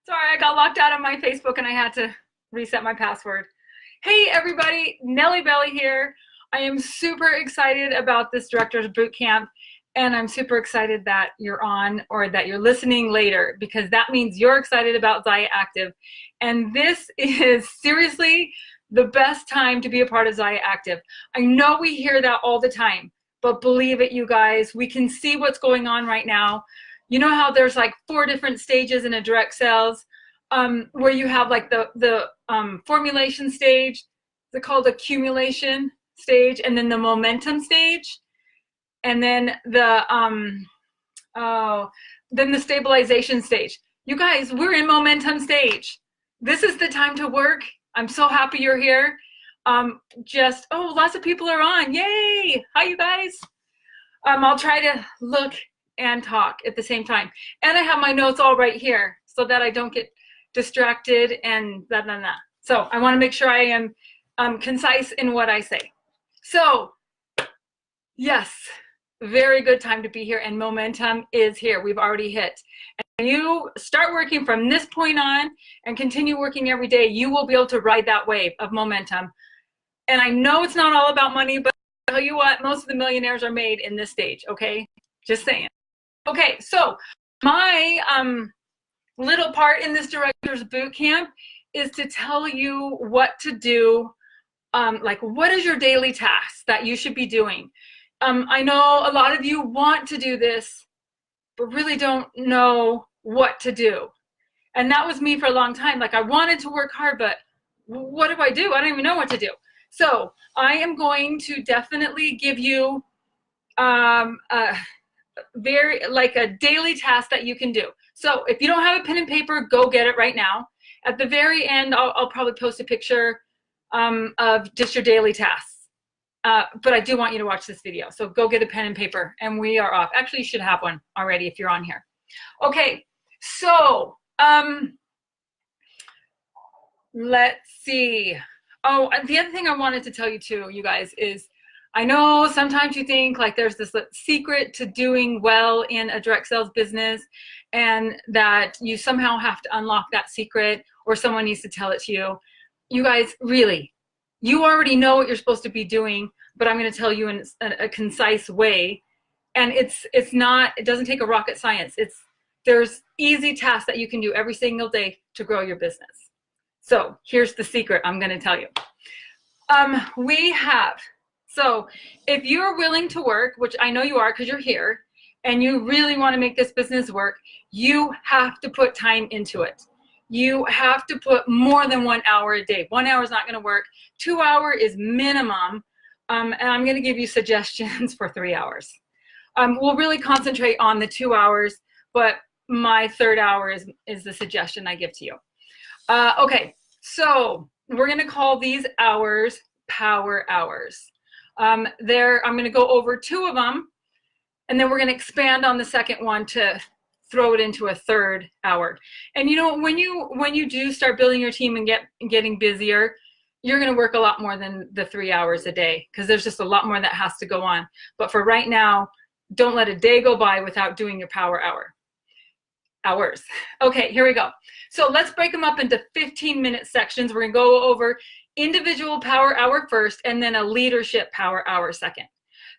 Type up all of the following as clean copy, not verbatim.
Sorry, I got locked out of my Facebook and I had to reset my password. Hey everybody, Nellie Belly here. I am super excited about this Director's Bootcamp, and I'm super excited that you're on or that you're listening later, because that means you're excited about Zyia Active. And this is seriously the best time to be a part of Zyia Active. I know we hear that all the time, but believe it, you guys, we can see what's going on right now. You know how there's like 4 different stages in a direct sales, where you have like the formulation stage, it's called accumulation stage, and then the momentum stage, and then then the stabilization stage. You guys, we're in momentum stage. This is the time to work. I'm so happy you're here. Lots of people are on. Yay! Hi, you guys. I'll try to look and talk at the same time. And I have my notes all right here so that I don't get distracted and blah, blah, blah. So I want to make sure I am concise in what I say. So yes, very good time to be here, and momentum is here. We've already hit. And you start working from this point on and continue working every day, you will be able to ride that wave of momentum. And I know it's not all about money, but I'll tell you what, most of the millionaires are made in this stage, okay? Just saying. Okay, so my little part in this Director's Bootcamp is to tell you what to do, like what is your daily task that you should be doing. I know a lot of you want to do this, but really don't know what to do. And that was me for a long time. Like, I wanted to work hard, but what do? I don't even know what to do. So I am going to definitely give you a daily task that you can do. So if you don't have a pen and paper, go get it right now. At the very end, I'll probably post a picture of just your daily tasks. But I do want you to watch this video. So go get a pen and paper, and we are off. Actually, you should have one already if you're on here. Okay, so let's see. Oh, the other thing I wanted to tell you too, you guys, is I know sometimes you think like there's this secret to doing well in a direct sales business, and that you somehow have to unlock that secret, or someone needs to tell it to you. You guys, really, you already know what you're supposed to be doing, but I'm going to tell you in a concise way. And it doesn't take a rocket science. There's easy tasks that you can do every single day to grow your business. So here's the secret I'm going to tell you. So if you're willing to work, which I know you are because you're here, and you really want to make this business work, you have to put time into it. You have to put more than 1 hour a day. 1 hour is not going to work. 2 hours is minimum. And I'm going to give you suggestions for 3 hours. We'll really concentrate on the 2 hours, but my 3rd hour is the suggestion I give to you. Okay, so we're going to call these hours power hours. I'm going to go over 2 of them, and then we're going to expand on the second one to throw it into a 3rd hour. And you know, when you do start building your team and getting busier, you're going to work a lot more than the 3 hours a day, because there's just a lot more that has to go on. But for right now, don't let a day go by without doing your power hours. Okay, here we go. So let's break them up into 15-minute sections. We're going to go over individual power hour first, and then a leadership power hour second.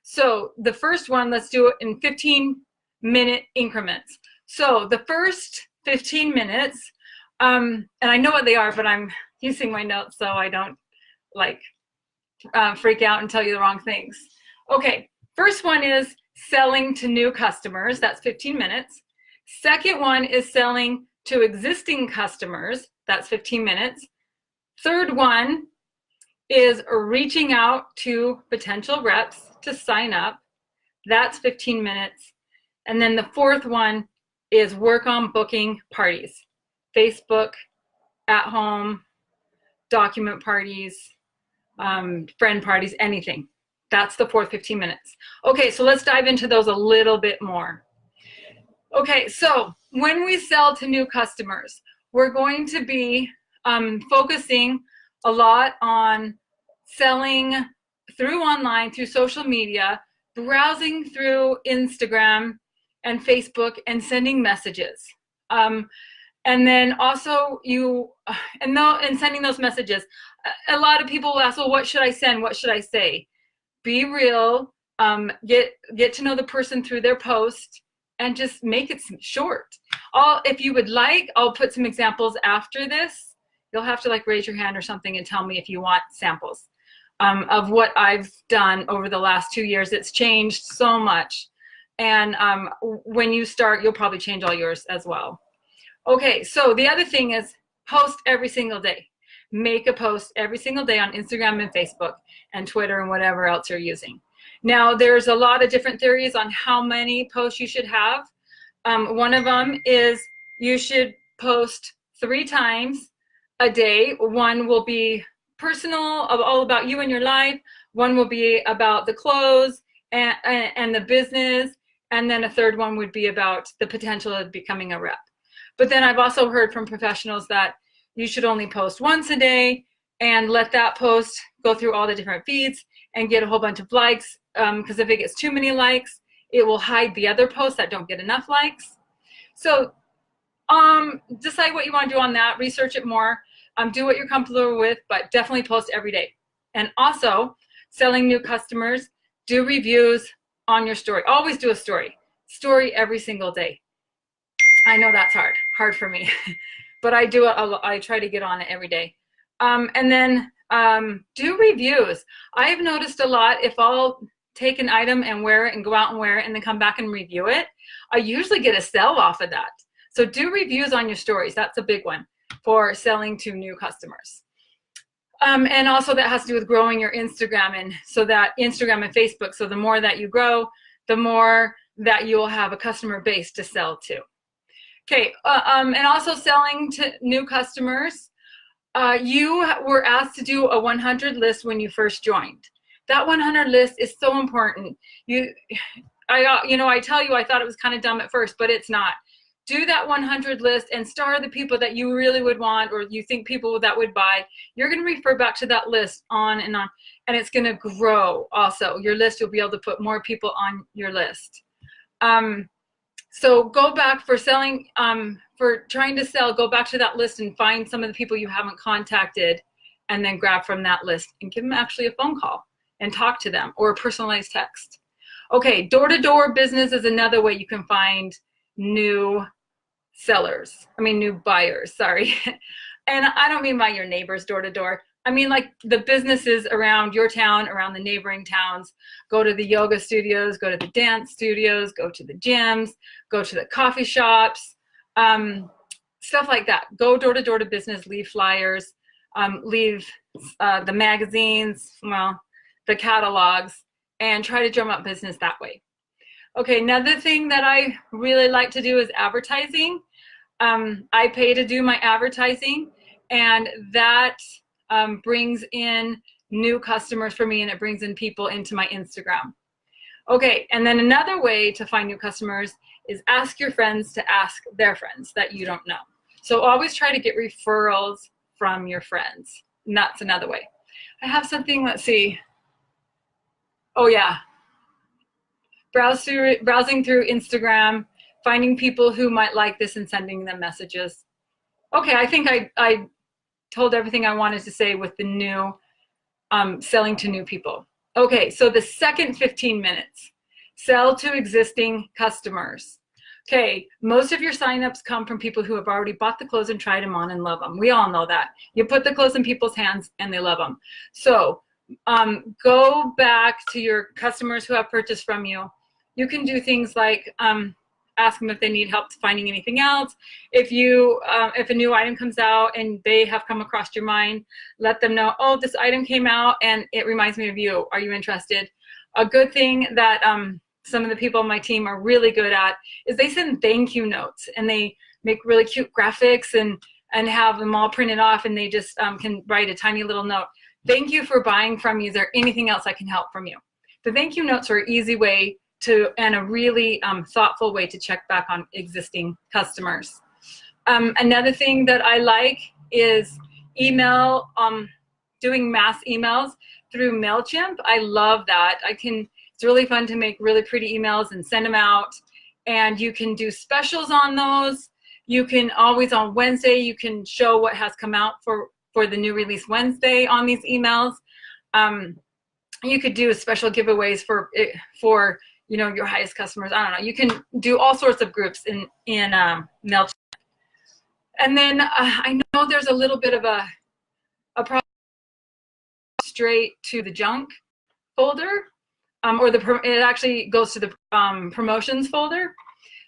So the first one, let's do it in 15-minute increments. So the first 15 minutes, and I know what they are, but I'm using my notes so I don't like freak out and tell you the wrong things. Okay, first one is selling to new customers. That's 15 minutes. Second one is selling to existing customers. That's 15 minutes. Third one is reaching out to potential reps to sign up. That's 15 minutes. And then the fourth one is work on booking parties. Facebook, at home, document parties, friend parties, anything. That's the fourth 15 minutes. Okay, so let's dive into those a little bit more. Okay, so when we sell to new customers, we're going to be focusing a lot on selling through online, through social media, browsing through Instagram and Facebook, and sending messages. And then also and sending those messages. A lot of people will ask, well, what should I send? What should I say? Be real, get to know the person through their post, and just make it short. If you would like, I'll put some examples after this. You'll have to like raise your hand or something and tell me if you want samples of what I've done over the last 2 years. It's changed so much. And when you start, you'll probably change all yours as well. Okay, so the other thing is post every single day. Make a post every single day on Instagram and Facebook and Twitter and whatever else you're using. Now, there's a lot of different theories on how many posts you should have. One of them is you should post 3 times a day. One will be personal, all about you and your life. One will be about the clothes and the business. And then a third one would be about the potential of becoming a rep. But then I've also heard from professionals that you should only post once a day and let that post go through all the different feeds and get a whole bunch of likes, because if it gets too many likes, it will hide the other posts that don't get enough likes. So decide what you want to do on that, research it more, do what you're comfortable with, but definitely post every day. And also, selling new customers, do reviews on your story. Always do a story every single day. I know that's hard for me, but I do it. I try to get on it every day. And then do reviews. I've noticed a lot, if I'll take an item and wear it and go out and wear it and then come back and review it, I usually get a sell off of that. So do reviews on your stories. That's a big one for selling to new customers. And also that has to do with growing your Instagram, and so that Instagram and Facebook. So the more that you grow, the more that you will have a customer base to sell to. Okay, and also selling to new customers. You were asked to do a 100 list when you first joined. That 100 list is so important. I tell you, I thought it was kind of dumb at first, but it's not. Do that 100 list and star the people that you really would want, or you think people that would buy. You're going to refer back to that list on, and it's going to grow also. Your list, you'll be able to put more people on your list. So go back for selling, for trying to sell, go back to that list and find some of the people you haven't contacted, and then grab from that list and give them actually a phone call and talk to them, or a personalized text. Okay, door-to-door business is another way you can find new buyers, sorry. And I don't mean by your neighbors door-to-door. I mean like the businesses around your town, around the neighboring towns. Go to the yoga studios, go to the dance studios, go to the gyms, go to the coffee shops, stuff like that. Go door-to-door to business, leave flyers, leave the magazines, well, the catalogs, and try to drum up business that way. Okay, another thing that I really like to do is advertising. I pay to do my advertising, and that brings in new customers for me, and it brings in people into my Instagram. Okay, and then another way to find new customers is ask your friends to ask their friends that you don't know. So always try to get referrals from your friends, and that's another way. I have something, let's see. Oh yeah, browsing through Instagram, finding people who might like this and sending them messages. Okay, I think I told everything I wanted to say with the new selling to new people. Okay, so the second 15 minutes, sell to existing customers. Okay, most of your signups come from people who have already bought the clothes and tried them on and love them. We all know that. You put the clothes in people's hands and they love them. So go back to your customers who have purchased from you. You can do things like ask them if they need help finding anything else. If a new item comes out and they have come across your mind, let them know, oh, this item came out and it reminds me of you. Are you interested? A good thing that some of the people on my team are really good at is they send thank you notes, and they make really cute graphics and have them all printed off, and they just can write a tiny little note. Thank you for buying from me. Is there anything else I can help from you? The thank you notes are an easy way and a really thoughtful way to check back on existing customers. Another thing that I like is doing mass emails through MailChimp. I love that. It's really fun to make really pretty emails and send them out. And you can do specials on those. You can always on Wednesday, you can show what has come out for the new release Wednesday on these emails. You could do special giveaways for you know, your highest customers. I don't know. You can do all sorts of groups in MailChimp. And then I know there's a little bit of a problem straight to the junk folder, or it actually goes to the promotions folder.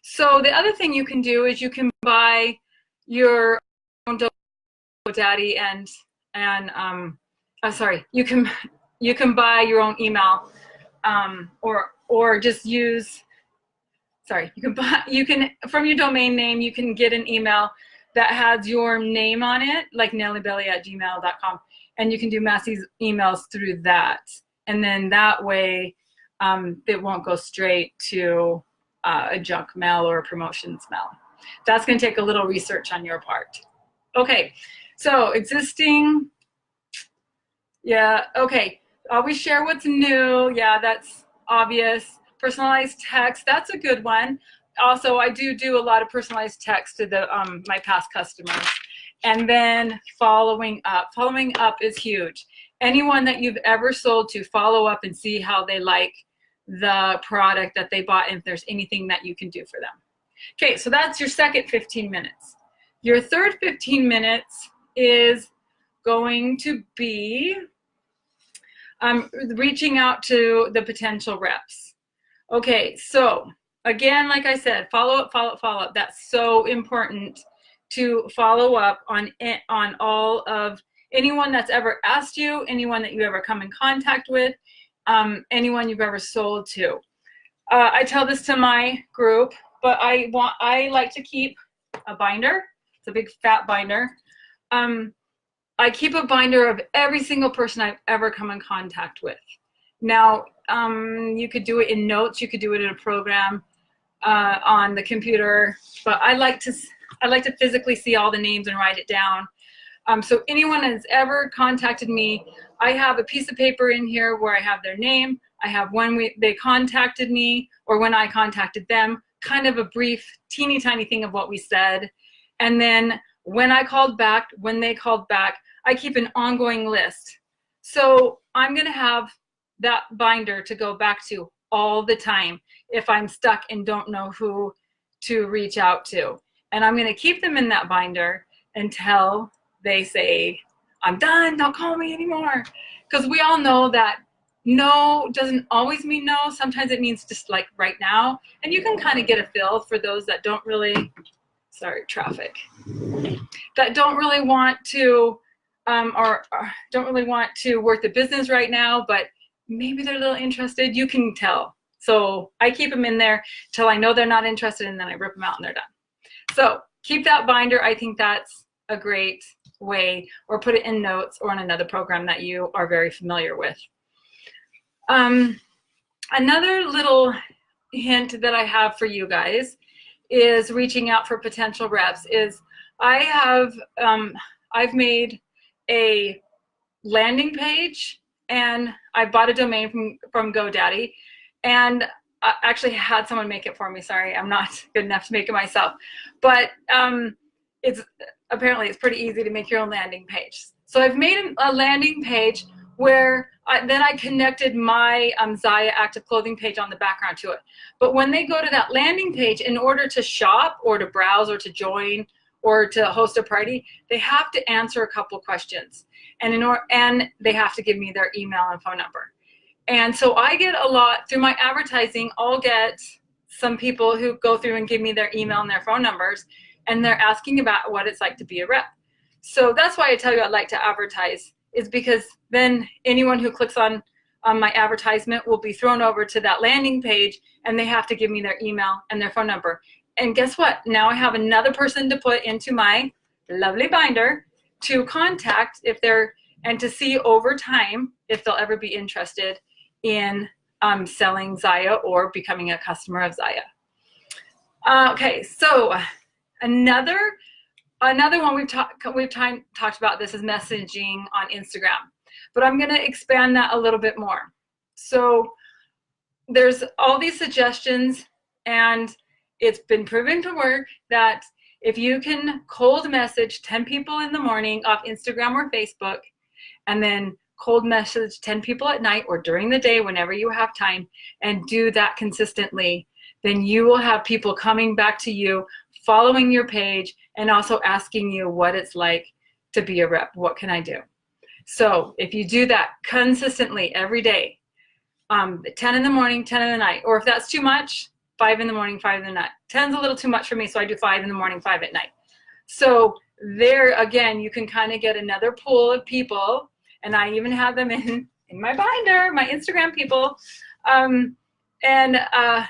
So the other thing you can do is you can buy your own GoDaddy sorry, you can buy your own email, or just use, sorry, you can from your domain name, you can get an email that has your name on it, like nellybelly@gmail.com, and you can do mass emails through that. And then that way, it won't go straight to a junk mail or a promotions mail. That's going to take a little research on your part. Okay, so existing, yeah, okay. Always share what's new. Yeah, that's obvious. Personalized text, that's a good one. Also, I do a lot of personalized text to the my past customers. And then following up. Following up is huge. Anyone that you've ever sold to, follow up and see how they like the product that they bought and if there's anything that you can do for them. Okay, so that's your second 15 minutes. Your third 15 minutes is going to be reaching out to the potential reps. Okay, so again, like I said, follow up, follow up, follow up. That's so important to follow up on all of anyone that's ever asked you, anyone that you ever come in contact with, anyone you've ever sold to. I tell this to my group, but I like to keep a binder. It's a big fat binder. I keep a binder of every single person I've ever come in contact with. Now, you could do it in notes, you could do it in a program on the computer, but I like to physically see all the names and write it down. So anyone that's ever contacted me, I have a piece of paper in here where I have their name, I have when they contacted me or when I contacted them, kind of a brief, teeny tiny thing of what we said. And then when I called back, when they called back, I keep an ongoing list. So I'm gonna have that binder to go back to all the time if I'm stuck and don't know who to reach out to. And I'm gonna keep them in that binder until they say, I'm done, don't call me anymore. Because we all know that no doesn't always mean no. Sometimes it means just like right now. And you can kind of get a feel for those that don't really, sorry, traffic, that don't really want to, or don't really want to work the business right now, but maybe they're a little interested. You can tell. So I keep them in there till I know they're not interested, and then I rip them out and they're done. So keep that binder. I think that's a great way, or put it in notes or in another program that you are very familiar with. Another little hint that I have for you guys is reaching out for potential reps is I've made a landing page, and I bought a domain from GoDaddy, and I actually had someone make it for me. Sorry, I'm not good enough to make it myself, but apparently it's pretty easy to make your own landing page. So I've made a landing page where then I connected my Zyia active clothing page on the background to it. But when they go to that landing page, in order to shop or to browse or to join or to host a party, they have to answer a couple questions. And they have to give me their email and phone number. And so I get a lot through my advertising. I'll get some people who go through and give me their email and their phone numbers, and they're asking about what it's like to be a rep. So that's why I tell you I like to advertise, is because then anyone who clicks on my advertisement will be thrown over to that landing page, and they have to give me their email and their phone number. And guess what? Now I have another person to put into my lovely binder to contact if they're, and to see over time if they'll ever be interested in selling Zyia or becoming a customer of Zyia. Okay, so another one we've talked about this is messaging on Instagram, but I'm going to expand that a little bit more. So there's all these suggestions, and it's been proven to work that If you can cold message 10 people in the morning off Instagram or Facebook, and then cold message 10 people at night or during the day whenever you have time, and do that consistently, then you will have people coming back to you, following your page, and also asking you what it's like to be a rep. What can I do? So if you do that consistently every day, 10 in the morning, 10 in the night, or if that's too much, 5 in the morning, 5 in the night. 10's a little too much for me, so I do 5 in the morning, 5 at night. So there, again, you can kind of get another pool of people, and I even have them in my binder, my Instagram people,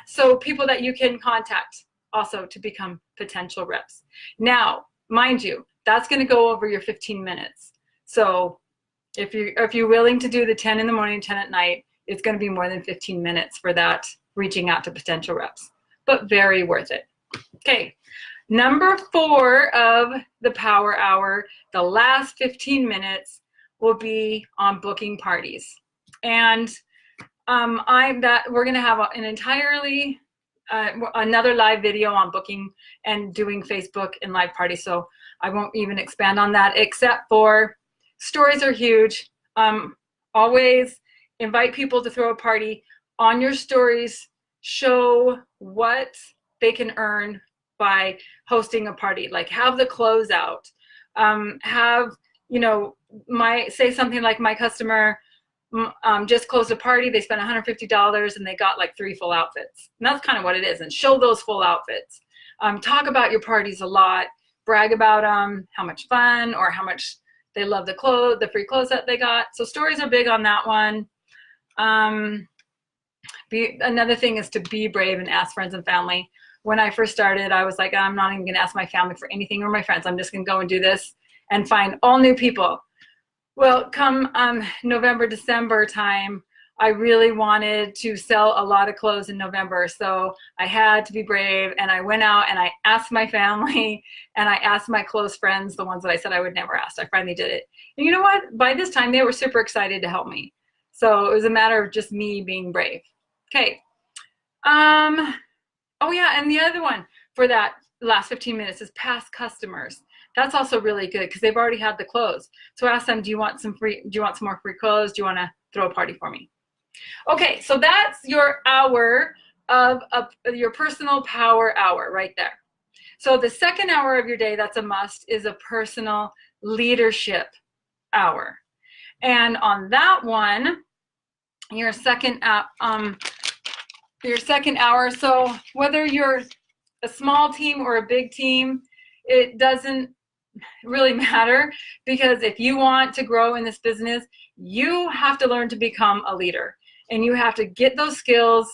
so people that you can contact also to become potential reps. Now, mind you, that's going to go over your 15 minutes. So if you're willing to do the 10 in the morning, 10 at night, it's going to be more than 15 minutes for that, reaching out to potential reps, but very worth it. Okay, number 4 of the power hour, the last 15 minutes will be on booking parties. And we're going to have an entirely another live video on booking and doing Facebook and live parties. So I won't even expand on that, except for stories are huge. Always invite people to throw a party. On your stories, show what they can earn by hosting a party. Like, have the closeout. Have, you know, say something like, my customer just closed a party, they spent $150 and they got like 3 full outfits. And that's kind of what it is. And show those full outfits. Talk about your parties a lot. Brag about how much fun or how much they love the free clothes that they got. So stories are big on that one. Another thing is to be brave and ask friends and family. When I first started, I was like, I'm not even going to ask my family for anything or my friends. I'm just going to go and do this and find all new people. Well, come November, December time, I really wanted to sell a lot of clothes in November. So I had to be brave, and I went out and I asked my family and I asked my close friends, the ones that I said I would never ask. I finally did it. And you know what? By this time, they were super excited to help me. So it was a matter of just me being brave. Okay. Oh yeah, and the other one for that last 15 minutes is past customers. That's also really good because they've already had the clothes. So ask them, do you want some more free clothes? Do you want to throw a party for me? Okay, so that's your hour of your personal power hour right there. So the second hour of your day, that's a must, is a personal leadership hour. And on that one, your second hour, so whether you're a small team or a big team, it doesn't really matter, because if you want to grow in this business, you have to learn to become a leader, and you have to get those skills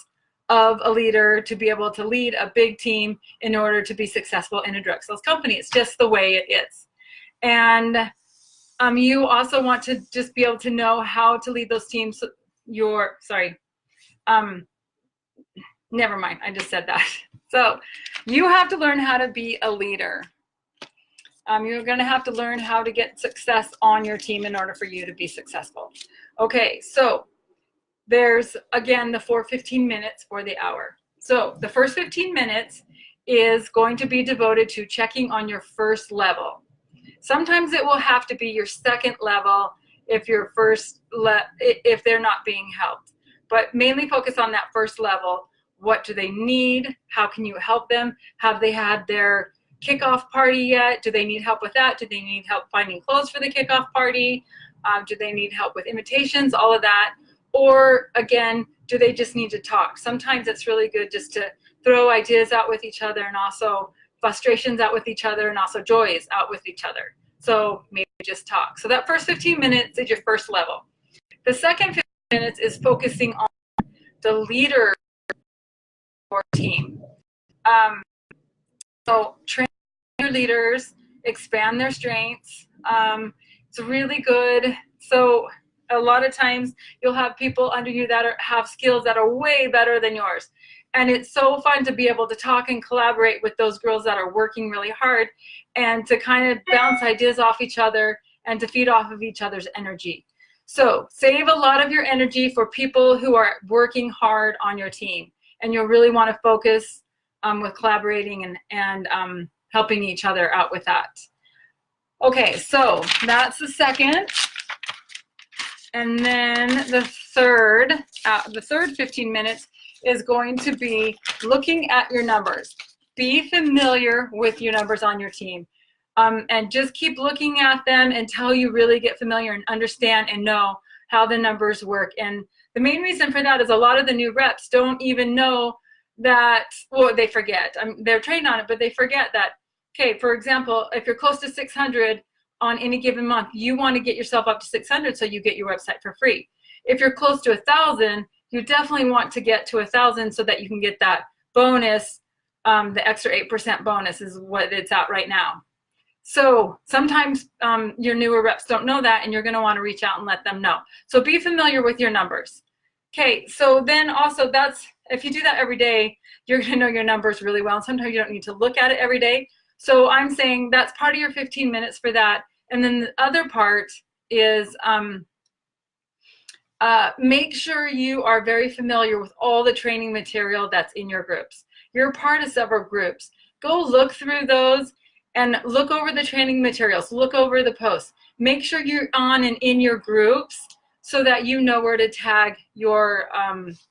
of a leader to be able to lead a big team in order to be successful in a direct sales company. It's just the way it is. And you also want to just be able to know how to lead those teams. Never mind, I just said that. So you have to learn how to be a leader. You're going to have to learn how to get success on your team in order for you to be successful. Okay, so there's, again, the 15 minutes for the hour. So the first 15 minutes is going to be devoted to checking on your first level. Sometimes it will have to be your second level if if they're not being helped. But mainly focus on that first level. What do they need? How can you help them? Have they had their kickoff party yet? Do they need help with that? Do they need help finding clothes for the kickoff party? Do they need help with invitations? All of that. Or again, do they just need to talk? Sometimes it's really good just to throw ideas out with each other, and also frustrations out with each other, and also joys out with each other. So maybe just talk. So that first 15 minutes is your first level. The second 15 minutes is focusing on the leader or team. So train your leaders, expand their strengths. It's really good. So a lot of times you'll have people under you that have skills that are way better than yours. And it's so fun to be able to talk and collaborate with those girls that are working really hard, and to kind of bounce ideas off each other and to feed off of each other's energy. So save a lot of your energy for people who are working hard on your team. And you'll really want to focus with collaborating and helping each other out with that. Okay, so that's the second. And then the third 15 minutes is going to be looking at your numbers. Be familiar with your numbers on your team. And just keep looking at them until you really get familiar and understand and know how the numbers work. And the main reason for that is a lot of the new reps don't even know that, well, they forget. They're trained on it, but they forget that, okay, for example, if you're close to 600 on any given month, you want to get yourself up to 600 so you get your website for free. If you're close to 1,000, you definitely want to get to 1,000 so that you can get that bonus. The extra 8% bonus is what it's at right now. So sometimes your newer reps don't know that, and you're going to want to reach out and let them know. So be familiar with your numbers. Okay, so then also if you do that every day, you're going to know your numbers really well. And sometimes you don't need to look at it every day. So I'm saying that's part of your 15 minutes for that. And then the other part is make sure you are very familiar with all the training material that's in your groups. You're part of several groups. Go look through those and look over the training materials, look over the posts. Make sure you're on and in your groups so that you know where to tag your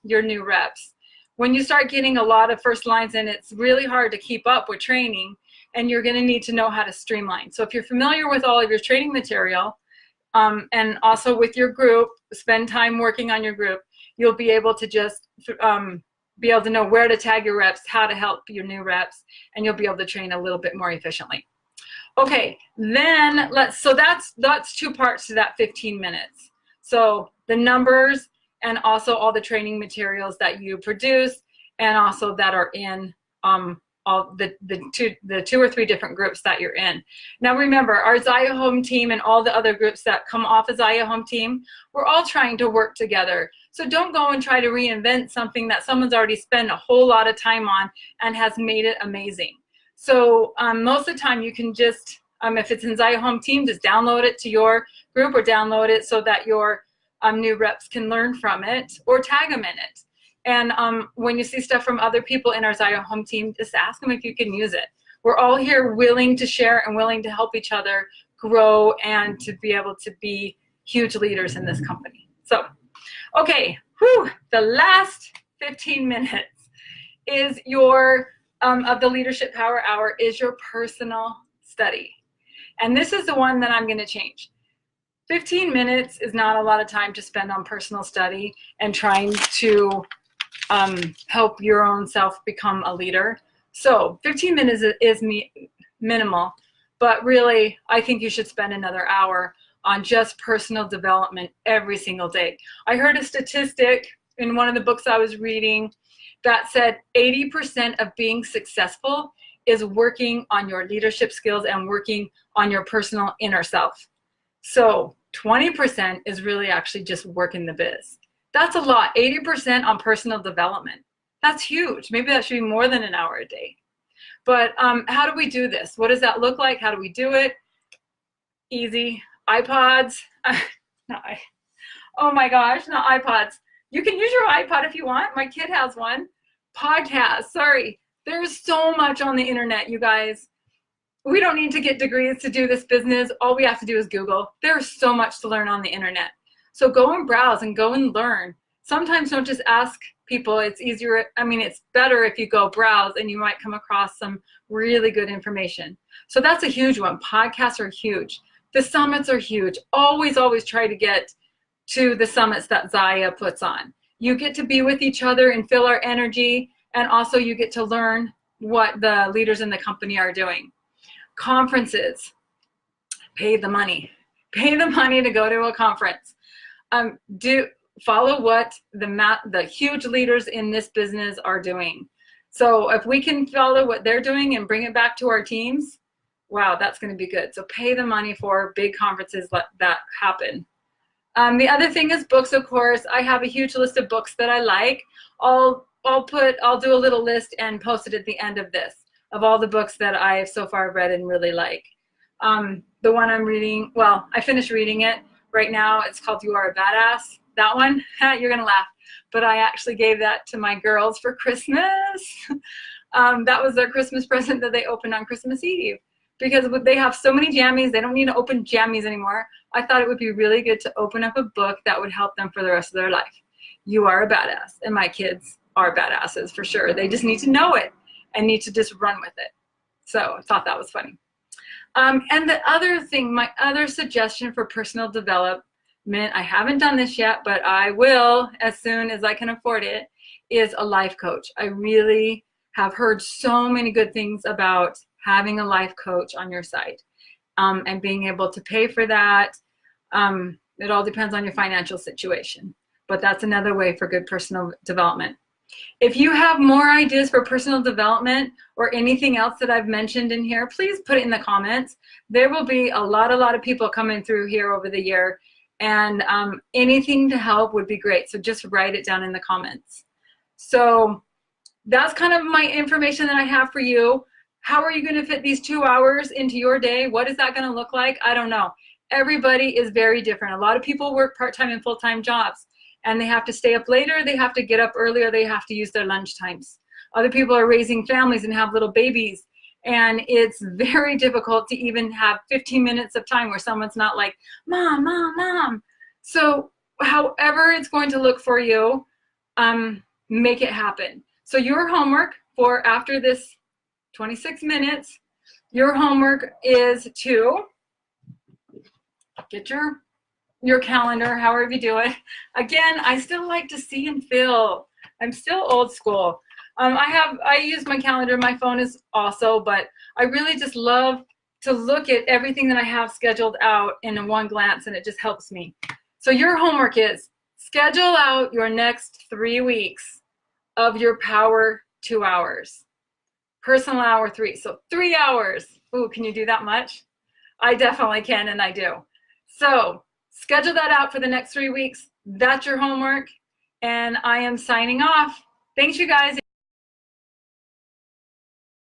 new reps. When you start getting a lot of first lines in, it's really hard to keep up with training, and you're gonna need to know how to streamline. So if you're familiar with all of your training material, and also with your group, spend time working on your group, you'll be able to just be able to know where to tag your reps, how to help your new reps, and you'll be able to train a little bit more efficiently. Okay, then so that's two parts to that 15 minutes. So the numbers and also all the training materials that you produce and also that are in all the two or three different groups that you're in. Now remember, our Zyia Home team and all the other groups that come off of Zyia Home team, we're all trying to work together. So don't go and try to reinvent something that someone's already spent a whole lot of time on and has made it amazing. So most of the time you can just, if it's in Zyia Home team, just download it to your group or download it so that your new reps can learn from it or tag them in it. And when you see stuff from other people in our Zyia Home team, just ask them if you can use it. We're all here willing to share and willing to help each other grow and to be able to be huge leaders in this company. So, okay, the last 15 minutes is your, of the Leadership Power Hour is your personal study. And this is the one that I'm gonna change. 15 minutes is not a lot of time to spend on personal study and trying to help your own self become a leader. So 15 minutes is minimal, but really I think you should spend another hour on just personal development every single day. I heard a statistic in one of the books I was reading that said 80% of being successful is working on your leadership skills and working on your personal inner self. So 20% is really actually just working the biz. That's a lot, 80% on personal development. That's huge. Maybe that should be more than an hour a day. But how do we do this? What does that look like? How do we do it? Easy. iPods. Oh my gosh, not iPods. You can use your iPod if you want. My kid has one. Podcasts, sorry. There's so much on the internet, you guys. We don't need to get degrees to do this business. All we have to do is Google. There's so much to learn on the internet. So go and browse and go and learn. Sometimes don't just ask people. It's easier, it's better if you go browse and you might come across some really good information. So that's a huge one. Podcasts are huge. The summits are huge. Always, always try to get to the summits that Zyia puts on. You get to be with each other and feel our energy, and also you get to learn what the leaders in the company are doing. Conferences, pay the money. Pay the money to go to a conference. Follow what the huge leaders in this business are doing. So if we can follow what they're doing and bring it back to our teams, wow, that's going to be good. So pay the money for big conferences that happen. The other thing is books, of course. I have a huge list of books that I like. I'll do a little list and post it at the end of this of all the books that I've so far read and really like. The one I'm reading, well, I finished reading it right now. It's called You Are a Badass. That one, you're gonna laugh, but I actually gave that to my girls for Christmas. That was their Christmas present that they opened on Christmas Eve. Because they have so many jammies, they don't need to open jammies anymore. I thought it would be really good to open up a book that would help them for the rest of their life. You are a badass, and my kids are badasses for sure. They just need to know it and need to just run with it. So I thought that was funny. And the other thing, my other suggestion for personal development, I haven't done this yet, but I will as soon as I can afford it, is a life coach. I really have heard so many good things about having a life coach on your site and being able to pay for that. It all depends on your financial situation, but that's another way for good personal development. If you have more ideas for personal development or anything else that I've mentioned in here, please put it in the comments. There will be a lot of people coming through here over the year, and anything to help would be great. So just write it down in the comments. So that's kind of my information that I have for you. How are you going to fit these 2 hours into your day? What is that going to look like? I don't know. Everybody is very different. A lot of people work part-time and full-time jobs, and they have to stay up later, they have to get up earlier, they have to use their lunch times. Other people are raising families and have little babies, and it's very difficult to even have 15 minutes of time where someone's not like, Mom, Mom, Mom. So however it's going to look for you, make it happen. So your homework for after this 26 minutes, your homework is to get your calendar, however you do it. Again, I still like to see and feel. I'm still old school. I use my calendar, my phone is also, but I really just love to look at everything that I have scheduled out in one glance, and it just helps me. So your homework is schedule out your next 3 weeks of your power 2 hours. Personal hour 3, so 3 hours. Ooh, can you do that much? I definitely can, and I do. So schedule that out for the next 3 weeks. That's your homework, and I am signing off. Thanks, you guys.